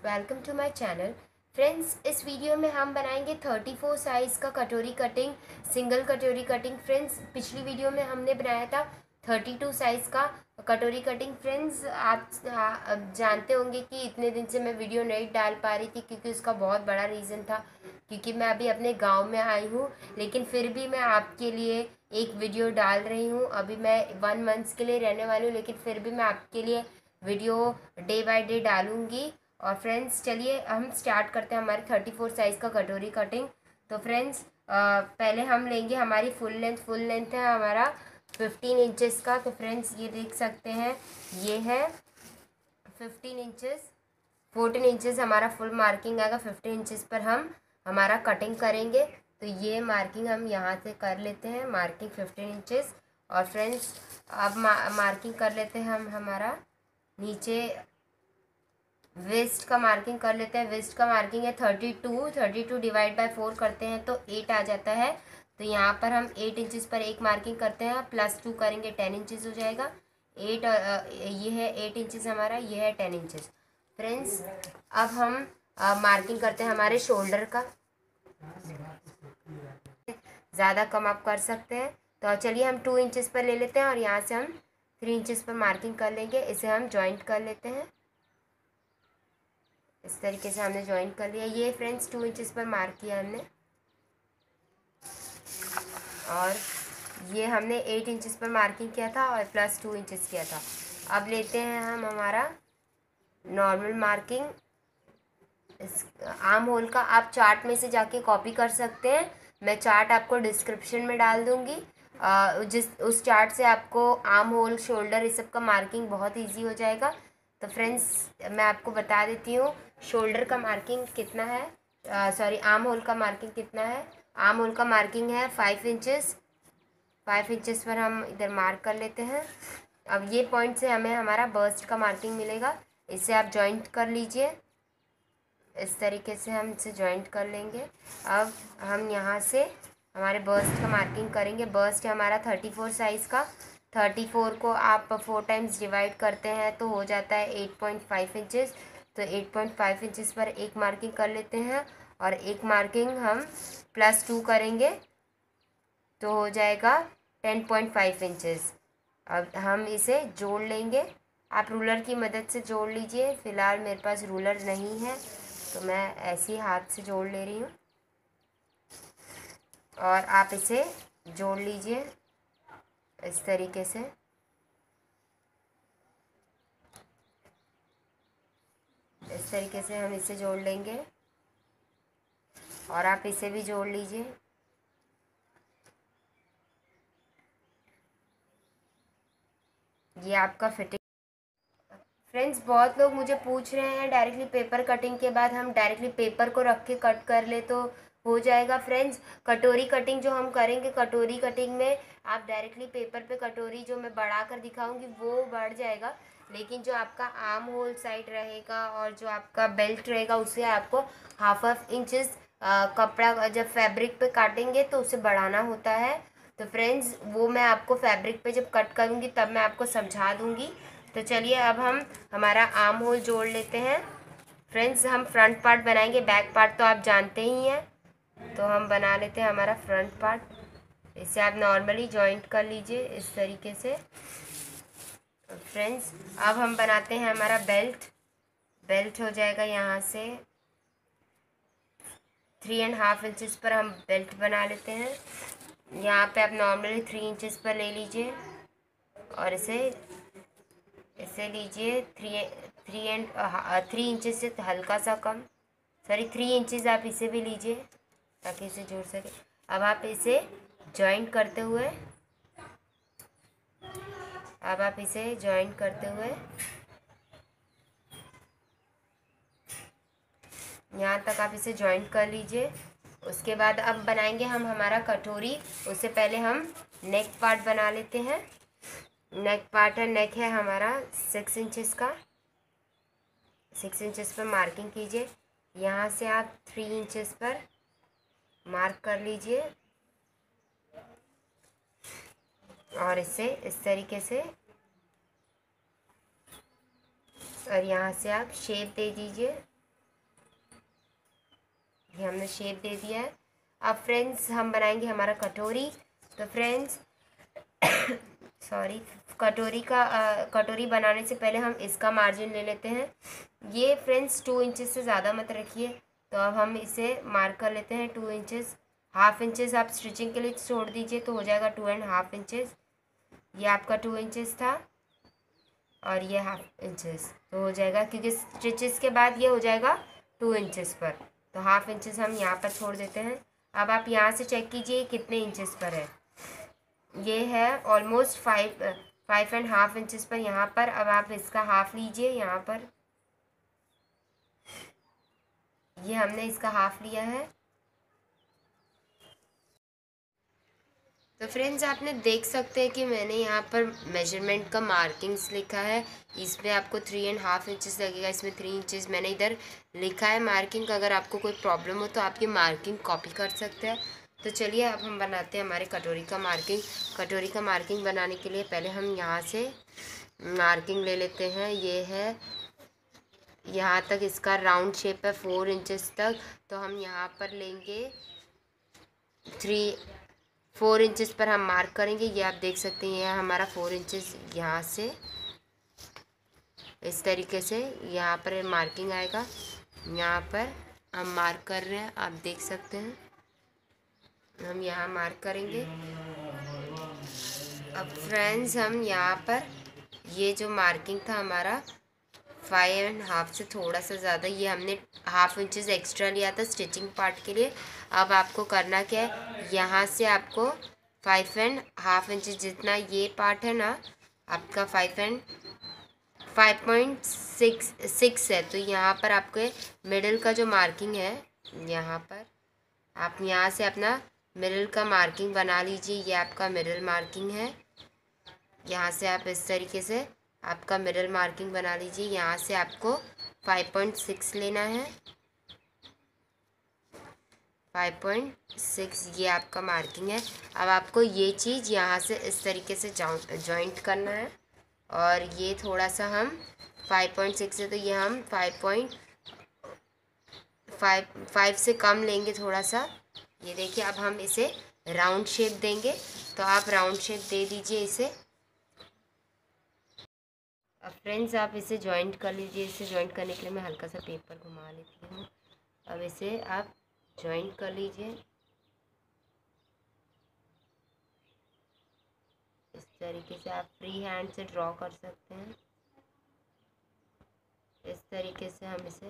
Welcome to my channel. Friends, इस video में हम बनाएंगे 34 साइज़ का कटोरी कटिंग, सिंगल कटोरी कटिंग। फ्रेंड्स, पिछली वीडियो में हमने बनाया था 32 साइज़ का कटोरी कटिंग। फ्रेंड्स, आप जानते होंगे कि इतने दिन से मैं वीडियो नहीं डाल पा रही थी क्योंकि उसका बहुत बड़ा रीज़न था, क्योंकि मैं अभी अपने गांव में आई हूँ। लेकिन फिर भी मैं आपके लिए एक वीडियो डाल रही हूँ। अभी मैं 1 मंथ्स के लिए रहने वाली हूँ, लेकिन फिर भी मैं आपके लिए वीडियो डे बाय डे डालूँगी। और फ्रेंड्स, चलिए हम स्टार्ट करते हैं हमारी 34 साइज़ का कटोरी कटिंग। तो फ्रेंड्स, पहले हम लेंगे हमारी फुल लेंथ है हमारा 15 इंचेस का। तो फ्रेंड्स, ये देख सकते हैं, ये है 15 इंचेस। 14 इंचेस हमारा फुल मार्किंग आएगा। 15 इंचेस पर हम हमारा कटिंग करेंगे। तो ये मार्किंग हम यहाँ से कर लेते हैं, मार्किंग 15 इंचेस। और फ्रेंड्स, अब मार्किंग कर लेते हैं हम हमारा नीचे वेस्ट का मार्किंग कर लेते हैं। वेस्ट का मार्किंग है 32 डिवाइड बाय 4 करते हैं तो 8 आ जाता है। तो यहाँ पर हम 8 इंचेस पर एक मार्किंग करते हैं, +2 करेंगे 10 इंचेस हो जाएगा। 8 ये है 8 इंचेस हमारा, ये है 10 इंचेस। फ्रेंड्स, अब हम मार्किंग करते हैं हमारे शोल्डर का। ज़्यादा कम आप कर सकते हैं। तो चलिए हम 2 इंचेस पर ले लेते हैं और यहाँ से हम 3 इंचेस पर मार्किंग कर लेंगे। इसे हम जॉइंट कर लेते हैं। इस तरीके से हमने जॉइन कर लिया। ये फ्रेंड्स 2 इंचेस पर मार्क किया हमने, और ये हमने 8 इंचेस पर मार्किंग किया था और +2 इंचेस किया था। अब लेते हैं हम हमारा नॉर्मल मार्किंग इस आर्म होल का। आप चार्ट में से जाके कॉपी कर सकते हैं, मैं चार्ट आपको डिस्क्रिप्शन में डाल दूँगी। उस चार्ट से आपको आर्म होल, शोल्डर, इस सब का मार्किंग बहुत ईजी हो जाएगा। तो फ्रेंड्स, मैं आपको बता देती हूँ शोल्डर का मार्किंग कितना है, सॉरी आर्म होल का मार्किंग कितना है। आर्म होल का मार्किंग है 5 इंचेस। 5 इंचेस पर हम इधर मार्क कर लेते हैं। अब ये पॉइंट से हमें हमारा बर्स्ट का मार्किंग मिलेगा। इसे आप जॉइंट कर लीजिए। इस तरीके से हम इसे जॉइंट कर लेंगे। अब हम यहाँ से हमारे बर्स्ट का मार्किंग करेंगे। बर्स्ट है हमारा 34 साइज़ का। 34 को आप 4 टाइम्स डिवाइड करते हैं तो हो जाता है 8.5 इंचेस। तो 8.5 इंचेस पर एक मार्किंग कर लेते हैं और एक मार्किंग हम +2 करेंगे तो हो जाएगा 10.5 इंचेस। अब हम इसे जोड़ लेंगे। आप रूलर की मदद से जोड़ लीजिए। फ़िलहाल मेरे पास रूलर नहीं है तो मैं ऐसे ही हाथ से जोड़ ले रही हूँ, और आप इसे जोड़ लीजिए इस तरीके से। इस तरीके से हम इसे जोड़ लेंगे और आप इसे भी जोड़ लीजिए। ये आपका फिटिंग। फ्रेंड्स, बहुत लोग मुझे पूछ रहे हैं डायरेक्टली पेपर कटिंग के बाद हम डायरेक्टली पेपर को रख के कट कर ले तो हो जाएगा। फ्रेंड्स, कटोरी कटिंग जो हम करेंगे, कटोरी कटिंग में आप डायरेक्टली पेपर पे कटोरी जो मैं बढ़ा कर दिखाऊंगी वो बढ़ जाएगा, लेकिन जो आपका आर्म होल साइड रहेगा और जो आपका बेल्ट रहेगा उसे आपको हाफ इंचेस कपड़ा जब फैब्रिक पे काटेंगे तो उसे बढ़ाना होता है। तो फ्रेंड्स, वो मैं आपको फैब्रिक पे जब कट करूँगी तब मैं आपको समझा दूँगी। तो चलिए अब हम हमारा आर्म होल जोड़ लेते हैं। फ्रेंड्स, हम फ्रंट पार्ट बनाएंगे, बैक पार्ट तो आप जानते ही हैं। तो हम बना लेते हैं हमारा फ्रंट पार्ट। इसे आप नॉर्मली जॉइंट कर लीजिए इस तरीके से। फ्रेंड्स, अब हम बनाते हैं हमारा बेल्ट। बेल्ट हो जाएगा यहाँ से 3.5 इंचेस पर हम बेल्ट बना लेते हैं। यहाँ पे आप नॉर्मली 3 इंचेस पर ले लीजिए और इसे लीजिए 3 इंचेस से हल्का सा कम, सॉरी 3 इंचेस आप इसे भी लीजिए ताकि इसे जोड़ सके। अब आप इसे जॉइंट करते हुए यहाँ तक आप इसे जॉइंट कर लीजिए। उसके बाद अब बनाएंगे हम हमारा कटोरी। उससे पहले हम नेक पार्ट बना लेते हैं। नेक पार्ट है, नेक है हमारा 6 इंचेस का। 6 इंचेस पर मार्किंग कीजिए। यहाँ से आप 3 इंचेस पर मार्क कर लीजिए और इसे इस तरीके से, और यहाँ से आप शेप दे दीजिए ये हमने शेप दे दिया है। अब फ्रेंड्स हम बनाएंगे हमारा कटोरी। तो फ्रेंड्स सॉरी, कटोरी बनाने से पहले हम इसका मार्जिन ले लेते हैं। ये फ्रेंड्स 2 इंचेस से ज़्यादा मत रखिए। तो अब हम इसे मार्क कर लेते हैं 2 इंचेस। हाफ इंचेस आप स्टिचिंग के लिए छोड़ दीजिए तो हो जाएगा 2.5 इंचेस। ये आपका 2 इंचेस था और ये हाफ इंचेस तो हो जाएगा, क्योंकि स्टिचेस के बाद ये हो जाएगा 2 इंचेस पर। तो हाफ इंचेस हम यहाँ पर छोड़ देते हैं। अब आप यहाँ से चेक कीजिए कितने इंचेस पर है। ये है ऑलमोस्ट 5.5 इंचेस पर यहाँ पर। अब आप इसका हाफ लीजिए यहाँ पर। ये हमने इसका हाफ लिया है। तो फ्रेंड्स आपने देख सकते हैं कि मैंने यहाँ पर मेजरमेंट का मार्किंग्स लिखा है। इसमें आपको 3.5 इंचेस लगेगा, इसमें 3 इंचेस मैंने इधर लिखा है मार्किंग। अगर आपको कोई प्रॉब्लम हो तो आप ये मार्किंग कॉपी कर सकते हैं। तो चलिए अब हम बनाते हैं हमारे कटोरी का मार्किंग। कटोरी का मार्किंग बनाने के लिए पहले हम यहाँ से मार्किंग ले लेते हैं। ये है यहाँ तक इसका राउंड शेप है 4 इंचेस तक। तो हम यहाँ पर लेंगे 4 इंचेस पर हम मार्क करेंगे। ये आप देख सकते हैं, यह हमारा 4 इंचेस यहाँ से इस तरीके से यहाँ पर मार्किंग आएगा। यहाँ पर हम मार्क कर रहे हैं, आप देख सकते हैं। हम यहाँ मार्क करेंगे। अब फ्रेंड्स हम यहाँ पर ये जो मार्किंग था हमारा 5.5 से थोड़ा सा ज़्यादा, ये हमने हाफ इंचेस एक्स्ट्रा लिया था स्टिचिंग पार्ट के लिए। अब आपको करना क्या है, यहाँ से आपको 5.5 इंचेस जितना ये पार्ट है ना आपका 5.6 है। तो यहाँ पर आपके मिडिल का जो मार्किंग है, यहाँ पर आप यहाँ से अपना मिडिल का मार्किंग बना लीजिए। ये आपका मिडिल मार्किंग है। यहाँ से आप इस तरीके से आपका मिडिल मार्किंग बना लीजिए। यहाँ से आपको 5.6 लेना है। 5.6 ये आपका मार्किंग है। अब आपको ये चीज़ यहाँ से इस तरीके से जॉइंट करना है। और ये थोड़ा सा हम 5.6 है तो ये हम 5.5 से कम लेंगे थोड़ा सा। ये देखिए अब हम इसे राउंड शेप देंगे। तो आप राउंड शेप दे दीजिए इसे। अब फ्रेंड्स आप इसे जॉइंट कर लीजिए। इसे जॉइंट करने के लिए मैं हल्का सा पेपर घुमा लेती हूँ। अब इसे आप जॉइंट कर लीजिए इस तरीके से। आप फ्री हैंड से ड्रॉ कर सकते हैं। इस तरीके से हम इसे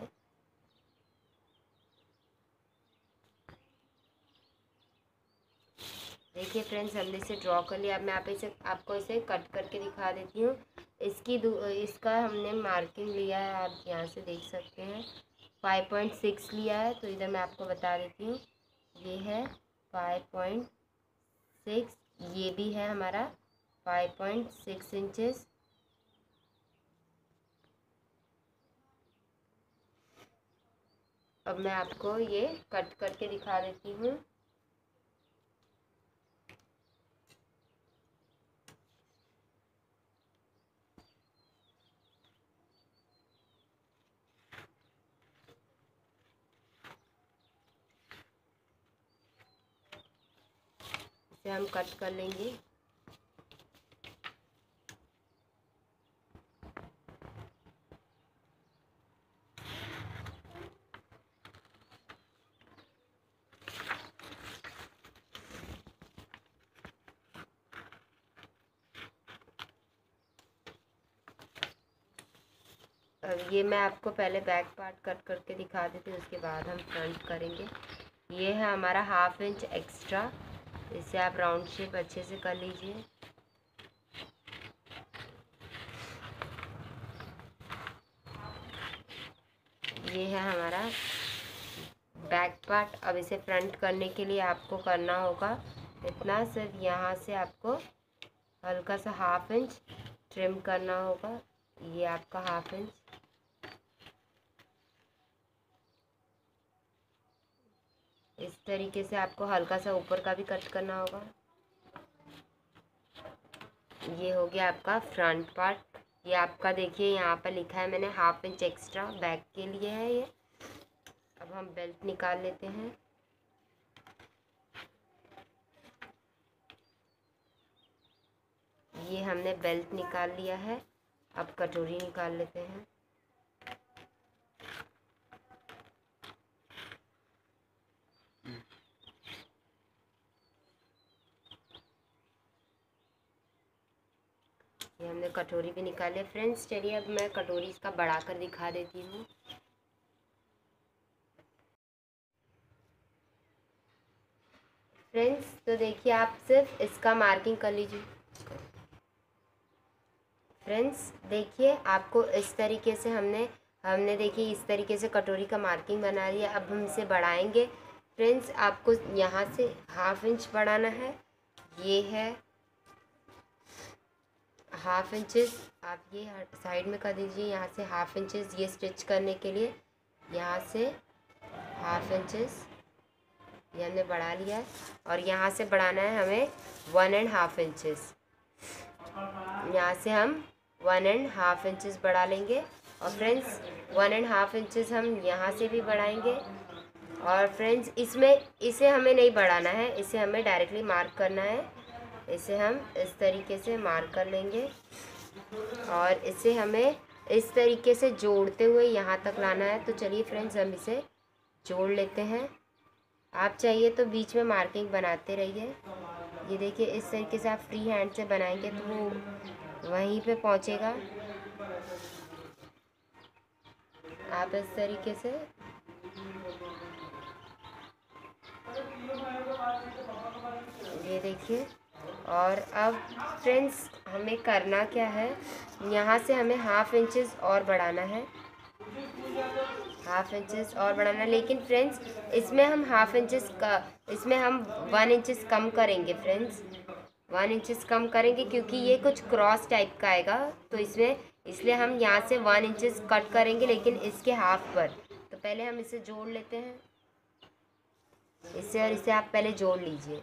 देखिए फ्रेंड्स हमने इसे ड्रॉ कर लिया। अब मैं आपको इसे कट करके दिखा देती हूँ। इसका हमने मार्किंग लिया है, आप यहाँ से देख सकते हैं 5.6 लिया है। तो इधर मैं आपको बता देती हूँ, ये है 5.6, ये भी है हमारा 5.6 इंचेस। अब मैं आपको ये कट करके दिखा देती हूँ। इसे हम कट कर लेंगे। अब ये मैं आपको पहले बैक पार्ट कट करके दिखा देती हूँ, उसके बाद हम फ्रंट करेंगे। ये है हमारा हाफ इंच एक्स्ट्रा। इसे आप राउंड शेप अच्छे से कर लीजिए। ये है हमारा बैक पार्ट। अब इसे फ्रंट करने के लिए आपको करना होगा इतना, सिर्फ यहाँ से आपको हल्का सा हाफ इंच ट्रिम करना होगा। ये आपका हाफ इंच। इस तरीके से आपको हल्का सा ऊपर का भी कट करना होगा। ये हो गया आपका फ्रंट पार्ट। ये आपका देखिए यहाँ पर लिखा है मैंने हाफ इंच एक्स्ट्रा बैक के लिए है ये। अब हम बेल्ट निकाल लेते हैं। ये हमने बेल्ट निकाल लिया है। अब कटोरी निकाल लेते हैं। ये हमने कटोरी भी निकाले। फ्रेंड्स चलिए अब मैं कटोरी इसका बढ़ा कर दिखा देती हूँ। फ्रेंड्स तो देखिए आप सिर्फ इसका मार्किंग कर लीजिए। फ्रेंड्स देखिए आपको इस तरीके से हमने देखिए इस तरीके से कटोरी का मार्किंग बना लिया। अब हम इसे बढ़ाएंगे। फ्रेंड्स आपको यहाँ से 1/2 इंच बढ़ाना है। ये है 1/2 इंचेस। आप ये साइड में कर दीजिए। यहाँ से 1/2 इंचेस ये स्टिच करने के लिए यहाँ से 1/2 इंचेस ये हमने बढ़ा लिया है। और यहाँ से बढ़ाना है हमें 1.5 इंचेस। यहाँ से हम 1.5 इंचेस बढ़ा लेंगे। और फ्रेंड्स 1.5 इंचेस हम यहाँ से भी बढ़ाएंगे। और फ्रेंड्स इसे हमें नहीं बढ़ाना है, इसे हमें डायरेक्टली मार्क करना है। इसे हम इस तरीके से मार्क कर लेंगे और इसे हमें इस तरीके से जोड़ते हुए यहाँ तक लाना है। तो चलिए फ्रेंड्स हम इसे जोड़ लेते हैं। आप चाहिए तो बीच में मार्किंग बनाते रहिए। ये देखिए इस तरीके से आप फ्री हैंड से बनाएंगे तो वो वहीं पे पहुँचेगा। आप इस तरीके से ये देखिए। और अब फ्रेंड्स हमें करना क्या है, यहाँ से हमें 1/2 इंचेस और बढ़ाना है। 1/2 इंचेस और बढ़ाना है। लेकिन फ्रेंड्स इसमें हम 1/2 इंचेस का इसमें हम 1 इंचेस कम करेंगे। फ्रेंड्स 1 इंचेस कम करेंगे क्योंकि ये कुछ क्रॉस टाइप का आएगा। तो इसलिए हम यहाँ से 1 इंचेस कट करेंगे लेकिन इसके हाफ पर। तो पहले हम इसे जोड़ लेते हैं। इसे और इसे आप पहले जोड़ लीजिए।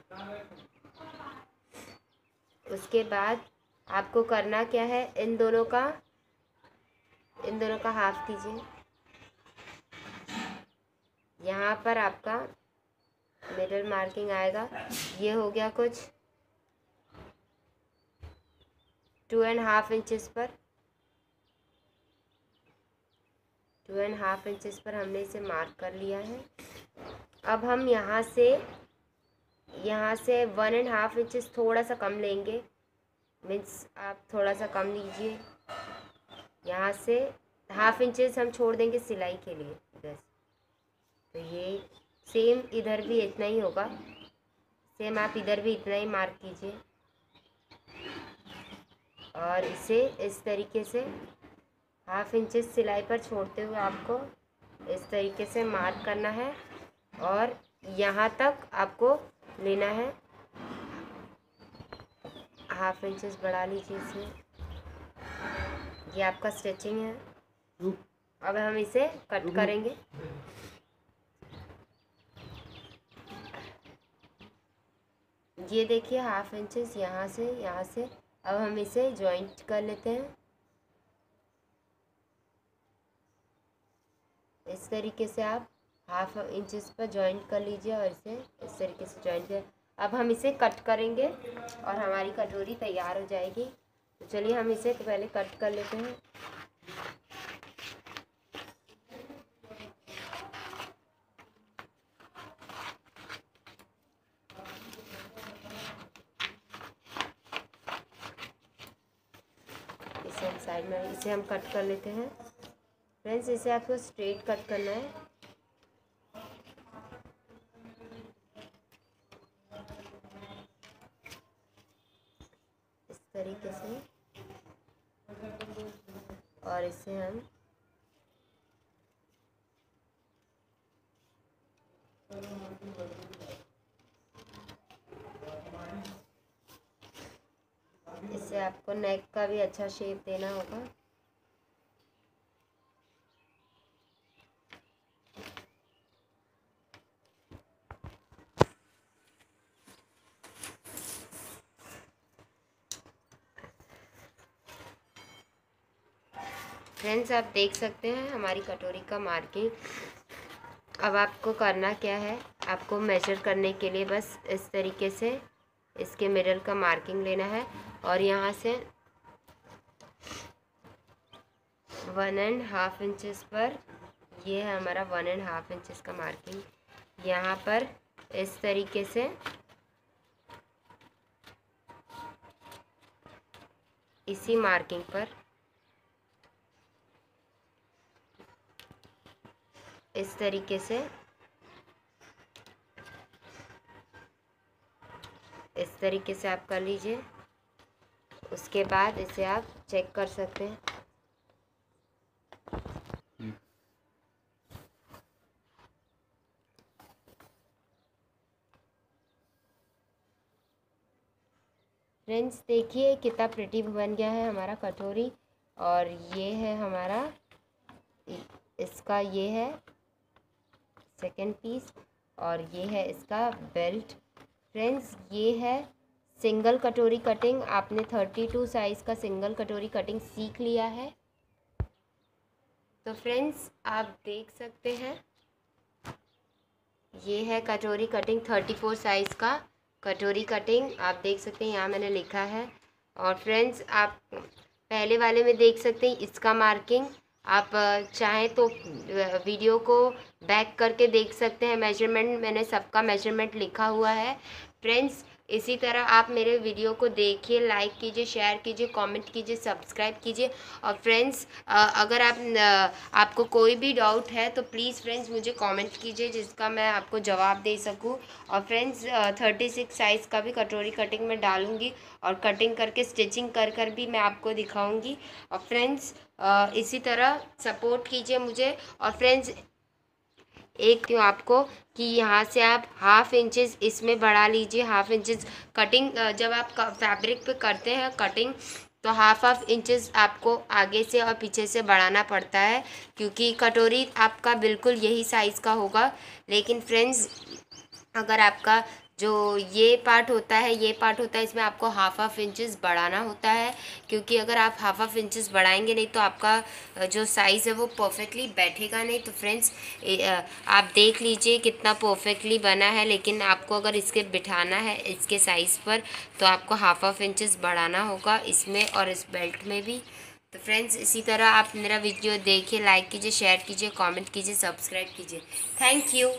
उसके बाद आपको करना क्या है, इन दोनों का हाफ कीजिए। यहाँ पर आपका मिडल मार्किंग आएगा। ये हो गया कुछ 2.5 इंचेस पर। 2.5 इंचेस पर हमने इसे मार्क कर लिया है। अब हम यहाँ से 1.5 इंचेस थोड़ा सा कम लेंगे। मीन्स आप थोड़ा सा कम लीजिए। यहाँ से 1/2 इंचेस हम छोड़ देंगे सिलाई के लिए बस। तो ये सेम इधर भी इतना ही होगा। सेम आप इधर भी इतना ही मार्क कीजिए। और इसे इस तरीके से 1/2 इंचेस सिलाई पर छोड़ते हुए आपको इस तरीके से मार्क करना है। और यहाँ तक आपको लेना है। 1/2 इंचेस बढ़ा लीजिए इसे। ये आपका स्टिचिंग है। अब हम इसे कट करेंगे। ये देखिए 1/2 इंचेस यहाँ से। अब हम इसे जॉइंट कर लेते हैं। इस तरीके से आप 1/2 इंचेस पर जॉइंट कर लीजिए और इसे इस तरीके से जॉइंट कर। अब हम इसे कट करेंगे और हमारी कटोरी तैयार हो जाएगी। तो चलिए हम इसे पहले कट कर लेते हैं। इसे हम साइड में इसे हम कट कर लेते हैं। फ्रेंड्स इसे आपको स्ट्रेट कट करना है। इस तरीके से। और इसे हम इससे आपको नेक का भी अच्छा शेप देना होगा। फ्रेंड्स आप देख सकते हैं हमारी कटोरी का मार्किंग अब आपको करना क्या है, आपको मेजर करने के लिए बस इस तरीके से इसके मिडल का मार्किंग लेना है और यहाँ से 1.5 इंचेस पर, ये है हमारा 1.5 इंचेस का मार्किंग। यहाँ पर इस तरीके से इसी मार्किंग पर इस तरीके से आप कर लीजिए। उसके बाद इसे आप चेक कर सकते हैं। फ्रेंड्स देखिए कितना प्रिटी बन गया है हमारा कटोरी। और ये है हमारा, इसका ये है सेकंड पीस और ये है इसका बेल्ट। फ्रेंड्स ये है सिंगल कटोरी कटिंग। आपने 32 साइज़ का सिंगल कटोरी कटिंग सीख लिया है। तो फ्रेंड्स आप देख सकते हैं ये है कटोरी कटिंग, 34 साइज़ का कटोरी कटिंग। आप देख सकते हैं यहाँ मैंने लिखा है। और फ्रेंड्स आप पहले वाले में देख सकते हैं इसका मार्किंग। आप चाहें तो वीडियो को बैक करके देख सकते हैं, मेजरमेंट मैंने सबका मेजरमेंट लिखा हुआ है। फ्रेंड्स इसी तरह आप मेरे वीडियो को देखिए, लाइक कीजिए, शेयर कीजिए, कमेंट कीजिए, सब्सक्राइब कीजिए। और फ्रेंड्स अगर आपको कोई भी डाउट है तो प्लीज़ फ्रेंड्स मुझे कमेंट कीजिए जिसका मैं आपको जवाब दे सकूं। और फ्रेंड्स 36 साइज़ का भी कटोरी कटिंग में डालूंगी और कटिंग करके स्टिचिंग कर भी मैं आपको दिखाऊंगी। और फ्रेंड्स इसी तरह सपोर्ट कीजिए मुझे। और फ्रेंड्स एक क्यों आपको कि यहाँ से आप 1/2 इंचेस इसमें बढ़ा लीजिए। 1/2 इंचेस कटिंग जब आप फैब्रिक पे करते हैं कटिंग तो 1/2 इंचेस आपको आगे से और पीछे से बढ़ाना पड़ता है, क्योंकि कटोरी आपका बिल्कुल यही साइज़ का होगा। लेकिन फ्रेंड्स अगर आपका जो ये पार्ट होता है इसमें आपको 1/2 इंचेस बढ़ाना होता है, क्योंकि अगर आप 1/2 इंचेस बढ़ाएंगे नहीं तो आपका जो साइज़ है वो परफेक्टली बैठेगा नहीं। तो फ्रेंड्स आप देख लीजिए कितना परफेक्टली बना है। लेकिन आपको अगर इसके बिठाना है इसके साइज़ पर तो आपको 1/2 इंचेस बढ़ाना होगा इसमें और इस बेल्ट में भी। तो फ्रेंड्स इसी तरह आप मेरा वीडियो देखिए, लाइक कीजिए, शेयर कीजिए, कमेंट कीजिए, सब्सक्राइब कीजिए। Thank you.